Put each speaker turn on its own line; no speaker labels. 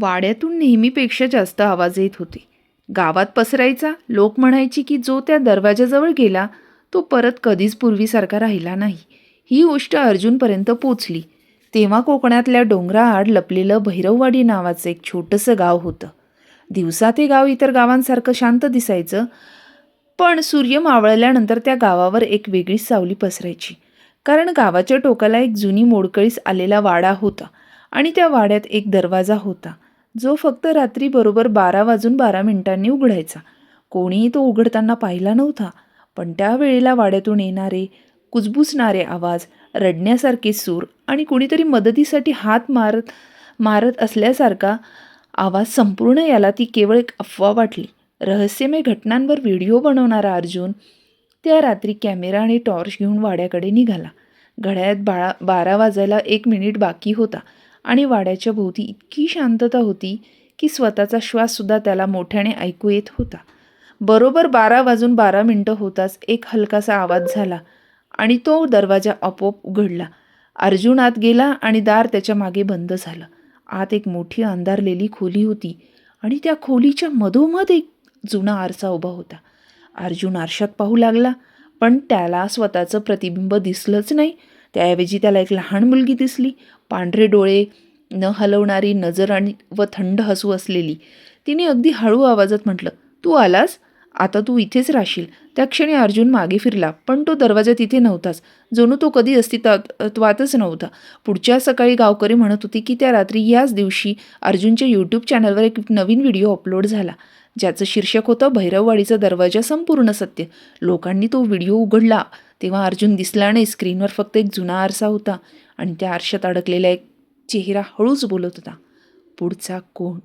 वाड्यातून नेहमीपेक्षा जास्त आवाज येत होते. गावात पसरायचा. लोक म्हणायची की जो त्या दरवाजाजवळ गेला तो परत कधीच पूर्वीसारखा राहिला नाही. ही गोष्ट अर्जुनपर्यंत पोचली. तेव्हा कोकणातल्या डोंगराआड लपलेलं भैरववाडी नावाचं एक छोटंसं गाव होतं. दिवसा ते गाव इतर गावांसारखं शांत दिसायचं, पण सूर्य मावळल्यानंतर त्या गावावर एक वेगळीच सावली पसरायची. कारण गावाच्या टोकाला एक जुनी मोडकळीस आलेला वाडा होता आणि त्या वाड्यात एक दरवाजा होता, जो फक्त रात्री बरोबर 12 वाजून 12 मिनिटांनी उघडायचा. कोणीही तो उघडताना पाहिला नव्हता, पण त्या वेळेला वाड्यातून येणारे कुजबुजणारे आवाज, रडण्यासारखे सूर आणि कुणीतरी मदतीसाठी हात मारत मारत असल्यासारखा आवाज, संपूर्ण याला ती केवळ एक अफवा वाटली. रहस्यमय घटनांवर व्हिडिओ बनवणारा अर्जुन त्या रात्री कॅमेरा आणि टॉर्च घेऊन वाड्याकडे निघाला. घड्याळात 12 वाजायला 1 मिनिट बाकी होता आणि वाड्याच्या भोवती इतकी शांतता होती की स्वतःचा श्वाससुद्धा त्याला मोठ्याने ऐकू येत होता. बरोबर 12 वाजून 12 मिनिटं होताच एक हलकासा आवाज झाला आणि तो दरवाजा आपोआप उघडला. अर्जुन आत गेला आणि दार त्याच्या मागे बंद झालं. आत एक मोठी अंधारलेली खोली होती आणि त्या खोलीच्या मधोमध एक जुना आरसा उभा होता. अर्जुन आरशात पाहू लागला, पण त्याला स्वतःचं प्रतिबिंब दिसलंच नाही. त्याऐवजी त्याला एक लहान मुलगी दिसली. पांढरे डोळे, न हलवणारी नजर आणि थंड हसू असलेली. तिने अगदी हळू आवाजात म्हटलं, "तू आलास? आता तू इथेच राहशील." त्या क्षणी अर्जुन मागे फिरला, पण तो दरवाजा तिथे नव्हताच. जणू तो कधी अस्तित्वातच नव्हता. पुढच्या सकाळी गावकरी म्हणत होती की त्या रात्री याच दिवशी अर्जुनच्या यूट्यूब चॅनलवर एक नवीन व्हिडिओ अपलोड झाला, ज्याचं शीर्षक होतं भैरववाडीचा दरवाजा संपूर्ण सत्य. लोकांनी तो व्हिडिओ उघडला तेव्हा अर्जुन दिसला नाही. स्क्रीनवर फक्त एक जुना आरसा होता आणि त्या आरशात अडकलेला एक चेहरा हळूच बोलत होता, "पुढचा कोण?"